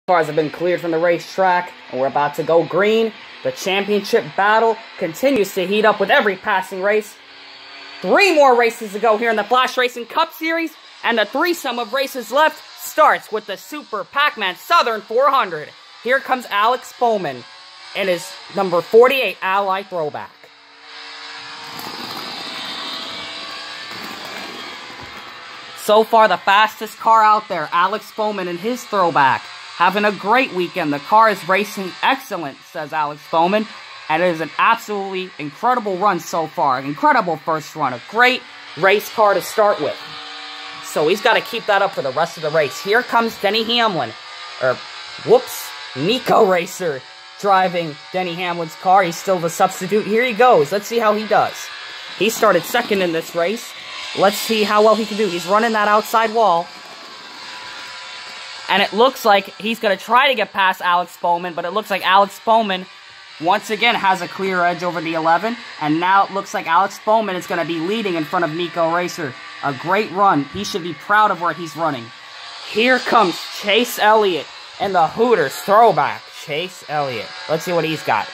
Cars have been cleared from the racetrack, and we're about to go green. The championship battle continues to heat up with every passing race. 3 more races to go here in the Flashracing Cup Series, and the threesome of races left starts with the Super Pac-Man Southern 400. Here comes Alex Bowman in his number 48 Ally Throwback. So far, the fastest car out there, Alex Bowman in his Throwback. Having a great weekend. The car is racing excellent, says Alex Bowman. And it is an absolutely incredible run so far. An incredible first run. A great race car to start with. So he's got to keep that up for the rest of the race. Here comes Denny Hamlin. Nico Racer driving Denny Hamlin's car. He's still the substitute. Here he goes. Let's see how he does. He started second in this race. Let's see how well he can do. He's running that outside wall. And it looks like he's going to try to get past Alex Bowman, but it looks like Alex Bowman, once again, has a clear edge over the 11. And now it looks like Alex Bowman is going to be leading in front of Nico Racer. A great run. He should be proud of where he's running. Here comes Chase Elliott in the Hooters Throwback. Chase Elliott. Let's see what he's got.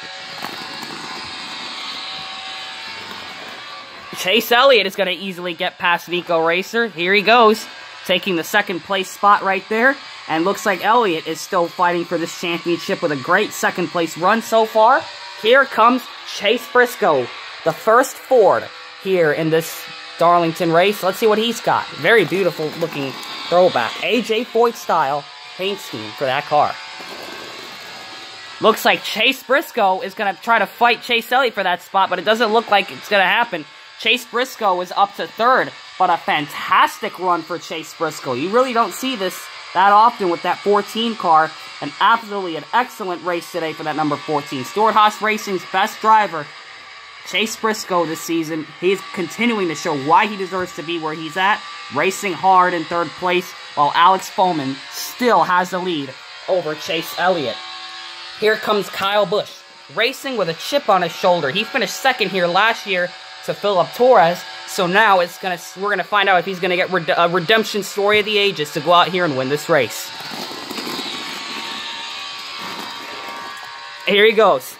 Chase Elliott is going to easily get past Nico Racer. Here he goes, taking the second place spot right there. And looks like Elliott is still fighting for this championship with a great second place run so far. Here comes Chase Briscoe, the first Ford here in this Darlington race. Let's see what he's got. Very beautiful looking Throwback. AJ Foyt style paint scheme for that car. Looks like Chase Briscoe is going to try to fight Chase Elliott for that spot, but it doesn't look like it's going to happen. Chase Briscoe is up to third, but a fantastic run for Chase Briscoe. You really don't see this that often with that 14 car. And absolutely an excellent race today for that number 14. Stewart-Haas Racing's best driver, Chase Briscoe, this season. He's continuing to show why he deserves to be where he's at, racing hard in third place, while Alex Bowman still has the lead over Chase Elliott. Here comes Kyle Busch, racing with a chip on his shoulder. He finished second here last year to Philip Torres. So now we're gonna find out if he's gonna get a redemption story of the ages to go out here and win this race. Here he goes.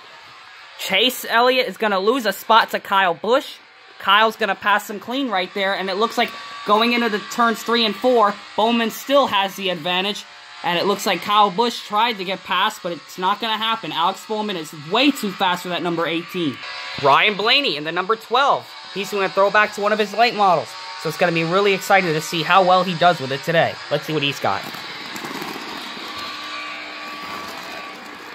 Chase Elliott is gonna lose a spot to Kyle Busch. Kyle's gonna pass him clean right there, and it looks like going into the turns 3 and 4, Bowman still has the advantage. And it looks like Kyle Busch tried to get past, but it's not going to happen. Alex Bowman is way too fast for that number 18. Ryan Blaney in the number 12. He's going to throw back to one of his late models. So it's going to be really exciting to see how well he does with it today. Let's see what he's got.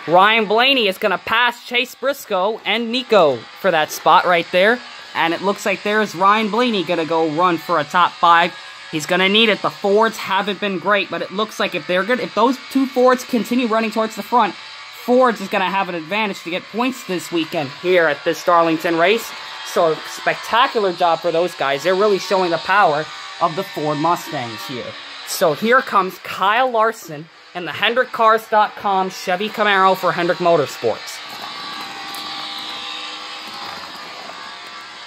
Ryan Blaney is going to pass Chase Briscoe and Nico for that spot right there. And it looks like there's Ryan Blaney going to go run for a top 5. He's going to need it. The Fords haven't been great, but it looks like if those 2 Fords continue running towards the front, Fords is going to have an advantage to get points this weekend here at this Darlington race. So, spectacular job for those guys. They're really showing the power of the Ford Mustangs here. So, here comes Kyle Larson in the HendrickCars.com Chevy Camaro for Hendrick Motorsports.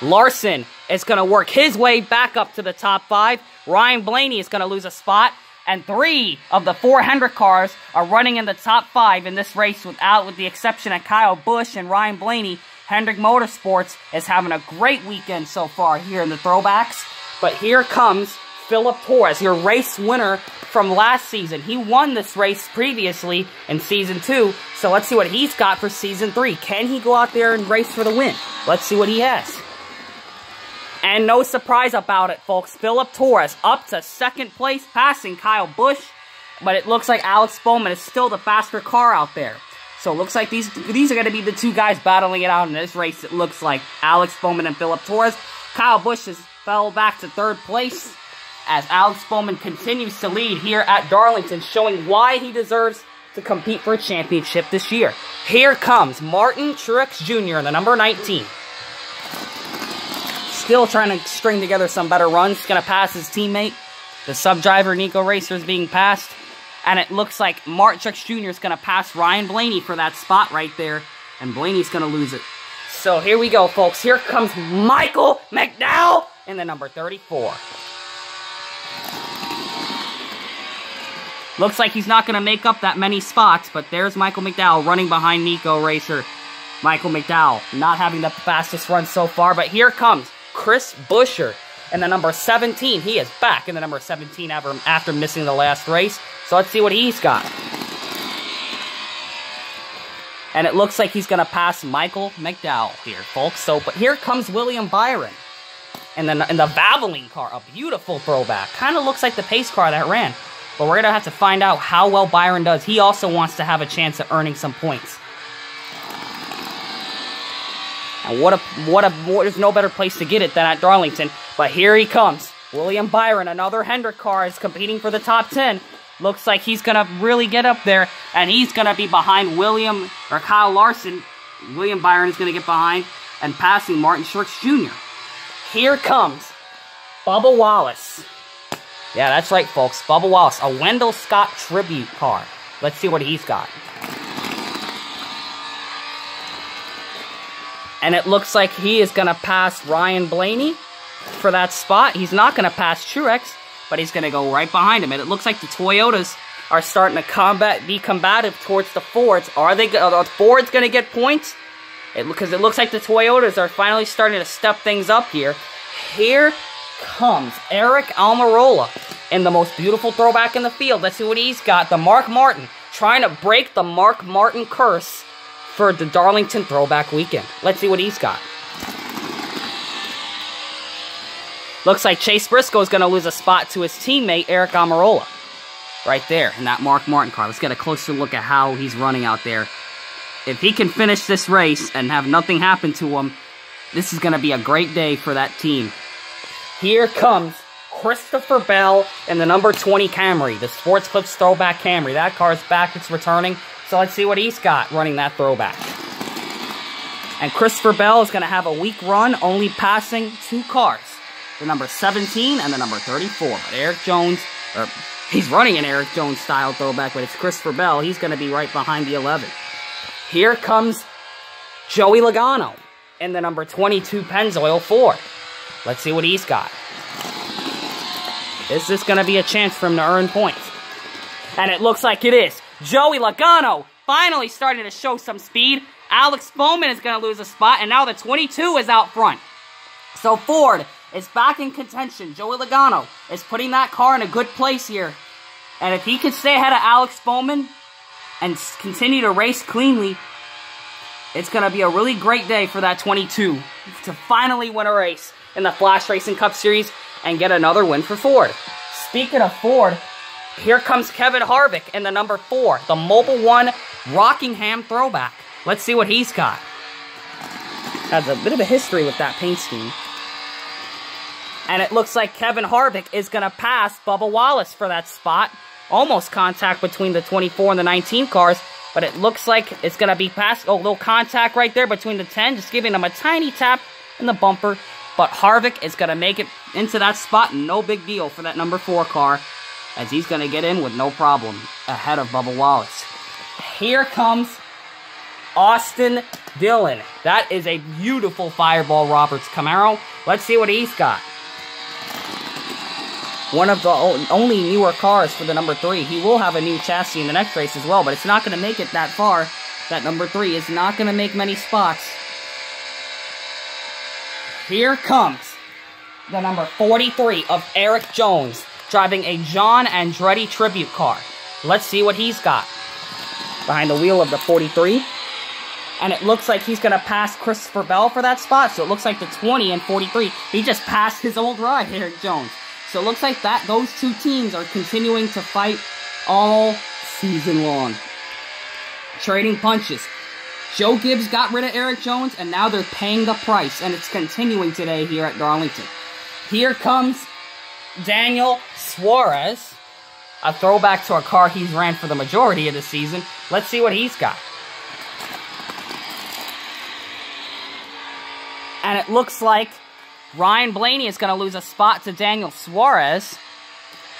Larson is going to work his way back up to the top 5. Ryan Blaney is going to lose a spot. And 3 of the 4 Hendrick cars are running in the top 5 in this race with the exception of Kyle Busch and Ryan Blaney. Hendrick Motorsports is having a great weekend so far here in the Throwbacks. But here comes Philip Torres, your race winner from last season. He won this race previously in Season 2. So let's see what he's got for Season 3. Can he go out there and race for the win? Let's see what he has. And no surprise about it, folks. Philip Torres up to second place, passing Kyle Busch. But it looks like Alex Bowman is still the faster car out there. So it looks like these are going to be the 2 guys battling it out in this race. It looks like Alex Bowman and Philip Torres. Kyle Busch has fell back to third place as Alex Bowman continues to lead here at Darlington, showing why he deserves to compete for a championship this year. Here comes Martin Truex Jr. in the number 19. Still trying to string together some better runs. Going to pass his teammate. The sub-driver, Nico Racer, is being passed. And it looks like Martin Truex Jr. is going to pass Ryan Blaney for that spot right there. And Blaney's going to lose it. So here we go, folks. Here comes Michael McDowell in the number 34. Looks like he's not going to make up that many spots, but there's Michael McDowell running behind Nico Racer. Michael McDowell not having the fastest run so far, but here comes Chris Buescher in the number 17. He is back in the number 17 after missing the last race. So let's see what he's got. And it looks like he's going to pass Michael McDowell here, folks. So, but here comes William Byron in the Valvoline car, a beautiful throwback. Kind of looks like the pace car that ran. But we're going to have to find out how well Byron does. He also wants to have a chance at earning some points. And there's no better place to get it than at Darlington. But here he comes. William Byron, another Hendrick car, is competing for the top 10. Looks like he's going to really get up there. And he's going to be behind Kyle Larson. William Byron is going to get behind and passing Martin Shirks Jr. Here comes Bubba Wallace. Yeah, that's right, folks. Bubba Wallace, a Wendell Scott tribute car. Let's see what he's got. And it looks like he is going to pass Ryan Blaney for that spot. He's not going to pass Truex, but he's going to go right behind him. And it looks like the Toyotas are starting to be combative towards the Fords. Are the Fords going to get points? Because it looks like the Toyotas are finally starting to step things up here. Here comes Eric Almirola in the most beautiful throwback in the field. Let's see what he's got. The Mark Martin, trying to break the Mark Martin curse for the Darlington Throwback Weekend. Let's see what he's got. Looks like Chase Briscoe is going to lose a spot to his teammate, Eric Almirola. Right there, in that Mark Martin car. Let's get a closer look at how he's running out there. If he can finish this race and have nothing happen to him, this is going to be a great day for that team. Here comes Christopher Bell in the number 20 Camry, the Sports Clips Throwback Camry. That car's back, it's returning. So let's see what he's got running that throwback. And Christopher Bell is going to have a weak run, only passing 2 cars. The number 17 and the number 34. But Eric Jones, he's running an Eric Jones style throwback, but it's Christopher Bell. He's going to be right behind the 11. Here comes Joey Logano in the number 22 Pennzoil Ford. Let's see what he's got. Is this going to be a chance for him to earn points? And it looks like it is. Joey Logano finally starting to show some speed. Alex Bowman is going to lose a spot, and now the 22 is out front. So Ford is back in contention. Joey Logano is putting that car in a good place here. And if he can stay ahead of Alex Bowman and continue to race cleanly, it's going to be a really great day for that 22 to finally win a race in the Flashracing Cup Series and get another win for Ford. Speaking of Ford, here comes Kevin Harvick in the number 4, the Mobil 1 Rockingham throwback. Let's see what he's got. Has a bit of a history with that paint scheme. And it looks like Kevin Harvick is going to pass Bubba Wallace for that spot. Almost contact between the 24 and the 19 cars, but it looks like it's going to be past. Oh, a little contact right there between the 10, just giving him a tiny tap in the bumper. But Harvick is going to make it into that spot, no big deal for that number 4 car, as he's going to get in with no problem ahead of Bubba Wallace. Here comes Austin Dillon. That is a beautiful Fireball Roberts Camaro. Let's see what he's got. One of the only newer cars for the number 3. He will have a new chassis in the next race as well, but it's not going to make it that far. That number 3 is not going to make many spots. Here comes the number 43 of Eric Jones, driving a John Andretti tribute car. Let's see what he's got behind the wheel of the 43. And it looks like he's going to pass Christopher Bell for that spot. So it looks like the 20 and 43. He just passed his old ride, Eric Jones. So it looks like those two teams are continuing to fight all season long. Trading punches. Joe Gibbs got rid of Eric Jones, and now they're paying the price. And it's continuing today here at Darlington. Here comes Daniel Suarez. A throwback to a car he's ran for the majority of the season. Let's see what he's got. And it looks like Ryan Blaney is going to lose a spot to Daniel Suarez.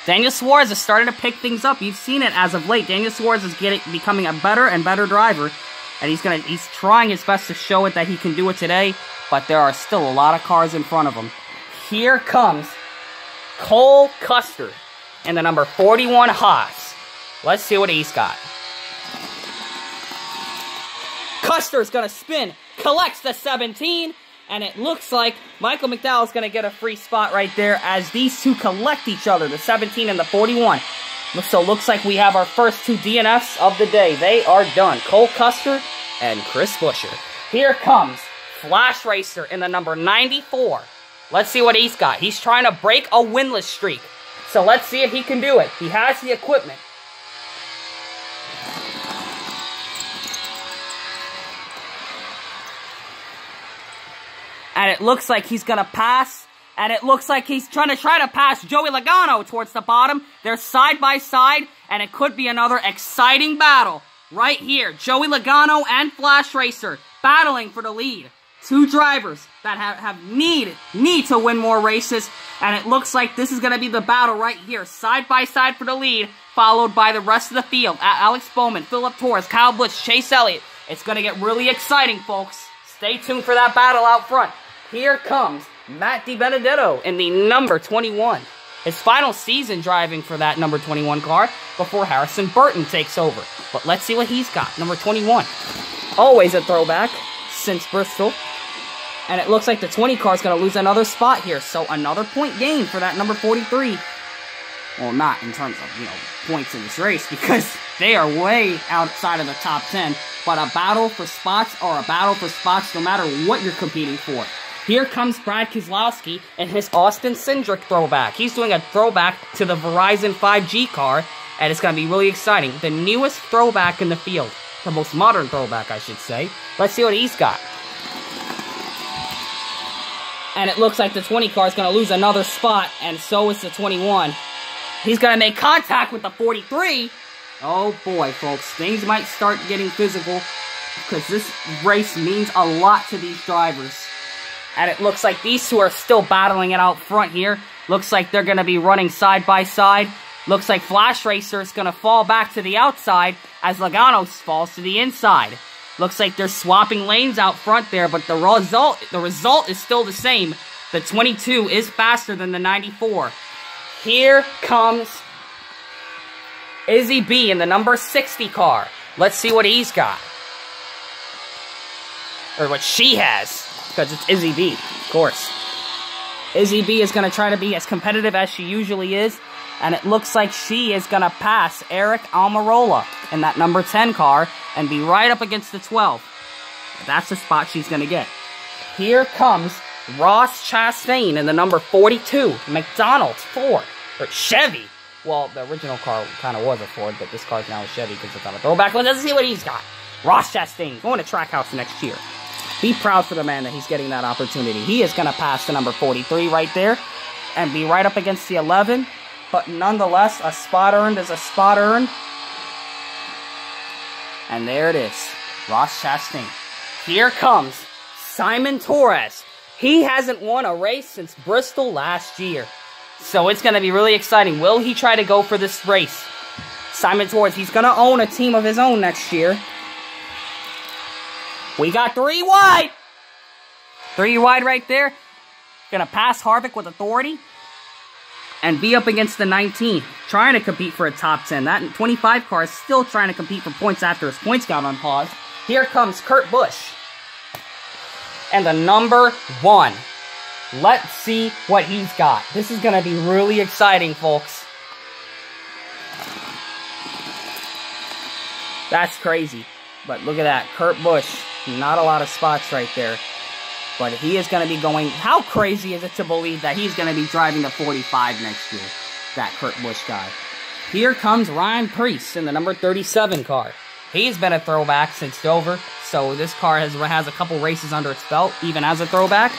Daniel Suarez is starting to pick things up. You've seen it as of late. Daniel Suarez is becoming a better and better driver. And he's trying his best to show it that he can do it today. But there are still a lot of cars in front of him. Here comes Cole Custer in the number 41 Haas. Let's see what he's got. Custer's going to spin, collects the 17, and it looks like Michael McDowell is going to get a free spot right there as these two collect each other, the 17 and the 41. So looks like we have our first two DNFs of the day. They are done. Cole Custer and Chris Buescher. Here comes Flash Racer in the number 94. Let's see what he's got. He's trying to break a winless streak. So let's see if he can do it. He has the equipment. And it looks like he's going to pass. And it looks like he's trying to pass Joey Logano towards the bottom. They're side by side. And it could be another exciting battle right here. Joey Logano and Flash Racer battling for the lead. Two drivers that need to win more races. And it looks like this is going to be the battle right here. Side by side for the lead. Followed by the rest of the field. Alex Bowman, Philip Torres, Kyle Busch, Chase Elliott. It's going to get really exciting, folks. Stay tuned for that battle out front. Here comes Matt DiBenedetto in the number 21. His final season driving for that number 21 car before Harrison Burton takes over. But let's see what he's got. Number 21. Always a throwback since Bristol. And it looks like the 20 car is going to lose another spot here. So another point gain for that number 43. Well, not in terms of, points in this race because they are way outside of the top 10. But a battle for spots are a battle for spots no matter what you're competing for. Here comes Brad Keselowski and his Austin Cindric throwback. He's doing a throwback to the Verizon 5G car, and it's going to be really exciting. The newest throwback in the field. The most modern throwback, I should say. Let's see what he's got. And it looks like the 20 car is going to lose another spot, and so is the 21. He's going to make contact with the 43. Oh boy, folks. Things might start getting physical because this race means a lot to these drivers. And it looks like these two are still battling it out front here. Looks like they're going to be running side by side. Looks like Flash Racer is going to fall back to the outside as Logano falls to the inside. Looks like they're swapping lanes out front there, but the result is still the same. The 22 is faster than the 94. Here comes Izzy B in the number 60 car. Let's see what he's got. Or what she has. Because it's Izzy B, of course. Izzy B is going to try to be as competitive as she usually is. And it looks like she is going to pass Eric Almirola in that number 10 car and be right up against the 12. That's the spot she's going to get. Here comes Ross Chastain in the number 42. McDonald's Ford. Or Chevy. Well, the original car kind of was a Ford, but this car's now a Chevy because it's on a throwback. Let's see what he's got. Ross Chastain going to Trackhouse next year. Be proud for the man that he's getting that opportunity. He is going to pass the number 43 right there and be right up against the 11. But nonetheless, a spot earned is a spot earned. And there it is. Ross Chastain. Here comes Simon Torres. He hasn't won a race since Bristol last year. So it's going to be really exciting. Will he try to go for this race? Simon Torres, he's going to own a team of his own next year. We got 3 wide. 3 wide right there. Gonna pass Harvick with authority. And be up against the 19. Trying to compete for a top 10. That 25 car is still trying to compete for points after his points got on pause. Here comes Kurt Busch. And the number 1. Let's see what he's got. This is gonna be really exciting, folks. That's crazy. But look at that. Kurt Busch. Not a lot of spots right there. But he is going to be going... How crazy is it to believe that he's going to be driving the 45 next year? That Kurt Busch guy. Here comes Ryan Preece in the number 37 car. He's been a throwback since Dover. So this car has a couple races under its belt, even as a throwback.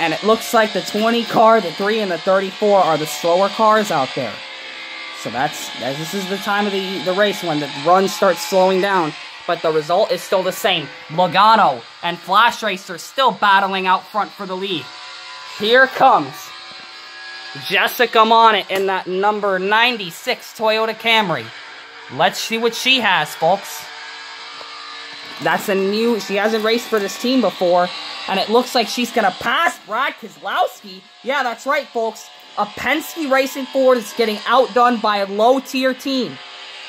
And it looks like the 20 car, the 3, and the 34 are the slower cars out there. So this is the time of the race when the run starts slowing down. But the result is still the same. Logano and Flash Racer still battling out front for the lead. Here comes Jessica Monett in that number 96 Toyota Camry. Let's see what she has, folks. She hasn't raced for this team before. And it looks like she's going to pass Brad Keselowski. Yeah, that's right, folks. a Penske Racing Ford is getting outdone by a low-tier team.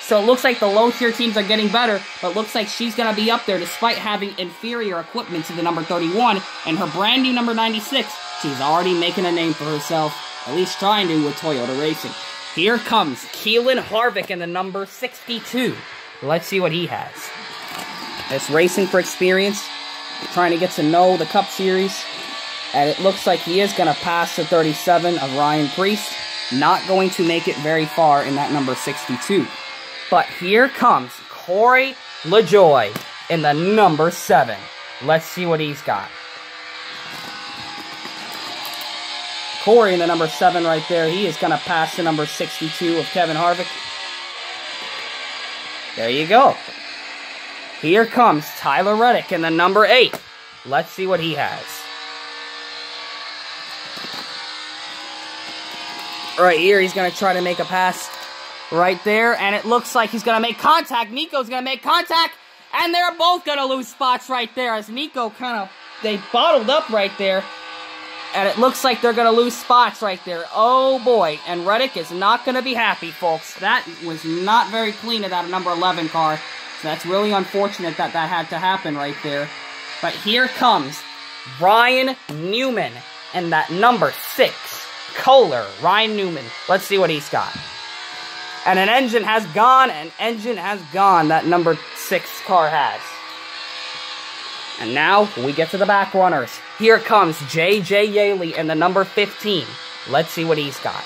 So it looks like the low-tier teams are getting better, but it looks like she's going to be up there despite having inferior equipment to the number 31 and her brand new number 96. She's already making a name for herself, at least trying to with Toyota Racing. Here comes Keelan Harvick in the number 62. Let's see what he has. It's racing for experience, trying to get to know the Cup Series. And it looks like he is going to pass the 37 of Ryan Preece. Not going to make it very far in that number 62. But here comes Corey LaJoie in the number 7. Let's see what he's got. Corey in the number 7 right there. He is going to pass the number 62 of Kevin Harvick. There you go. Here comes Tyler Reddick in the number 8. Let's see what he has. Right here, he's going to try to make a pass right there, and it looks like he's going to make contact. Nico's going to make contact, and they're both going to lose spots right there as Nico they bottled up right there, and it looks like they're going to lose spots right there. Oh boy, and Reddick is not going to be happy, folks. That was not very clean of that number 11 car, so that's really unfortunate that that had to happen right there. But here comes Ryan Newman in that number 6. Kohler, Ryan Newman. Let's see what he's got. And an engine has gone, that number 6 car has. And now we get to the back runners. Here comes J.J. Yaley in the number 15. Let's see what he's got.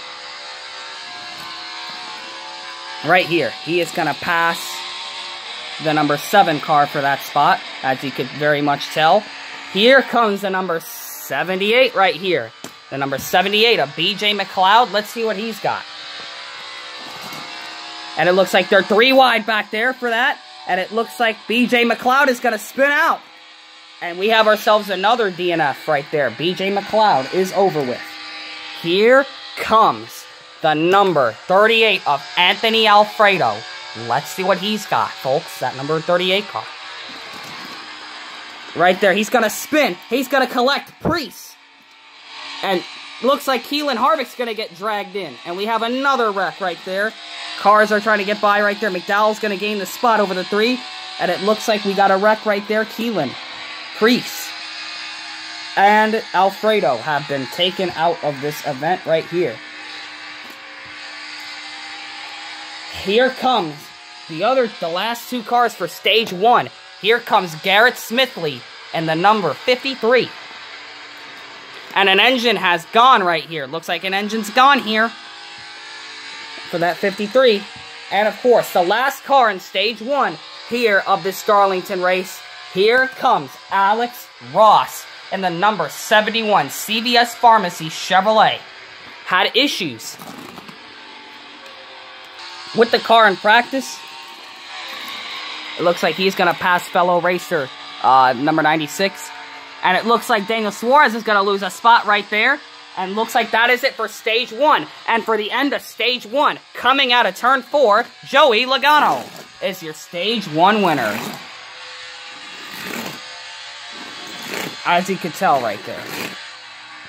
Right here, he is going to pass the number 7 car for that spot, as you could very much tell. Here comes the number 78 right here. The number 78 of B.J. McLeod. Let's see what he's got. And it looks like they're 3 wide back there for that. And it looks like B.J. McLeod is going to spin out. And we have ourselves another DNF right there. B.J. McLeod is over with. Here comes the number 38 of Anthony Alfredo. Let's see what he's got, folks. That number 38 car. Right there. He's going to spin. He's going to collect Preece. And looks like Keelan Harvick's going to get dragged in. And we have another wreck right there. Cars are trying to get by right there. McDowell's going to gain the spot over the 3. And it looks like we got a wreck right there. Keelan, Preece, and Alfredo have been taken out of this event right here. Here comes the last 2 cars for stage 1. Here comes Garrett Smithley and the number 53. And an engine has gone right here. Looks like an engine's gone here for that 53. And of course, the last car in stage 1 here of this Darlington race. Here comes Alex Ross in the number 71 CVS Pharmacy Chevrolet. Had issues with the car in practice. It looks like he's going to pass fellow racer number 96. And it looks like Daniel Suarez is going to lose a spot right there. And looks like that is it for stage 1. And for the end of stage 1, coming out of turn 4, Joey Logano is your stage 1 winner. As you can tell right there.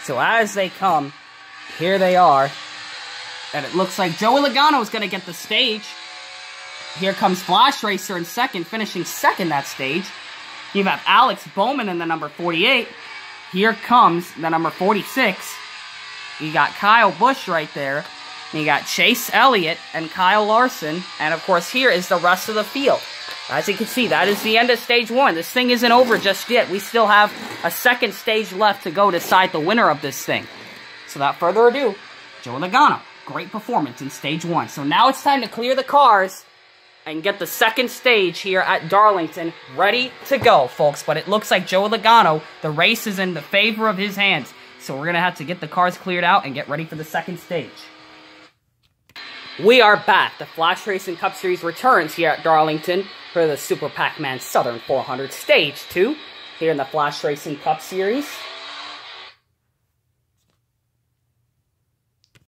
So as they come, here they are. And it looks like Joey Logano is going to get the stage. Here comes Flash Racer in second, finishing second that stage. You have Alex Bowman in the number 48. Here comes the number 46. You got Kyle Busch right there. And you got Chase Elliott and Kyle Larson. And of course here is the rest of the field. As you can see, that is the end of stage 1. This thing isn't over just yet. We still have a second stage left to go decide the winner of this thing. So without further ado, Joey Logano. Great performance in stage 1. So now it's time to clear the cars and get the second stage here at Darlington ready to go, folks. But it looks like Joey Logano, the race is in the favor of his hands. So we're going to have to get the cars cleared out and get ready for the second stage. We are back. The Flash Racing Cup Series returns here at Darlington for the Super Pac-Man Southern 400 Stage 2 here in the Flash Racing Cup Series.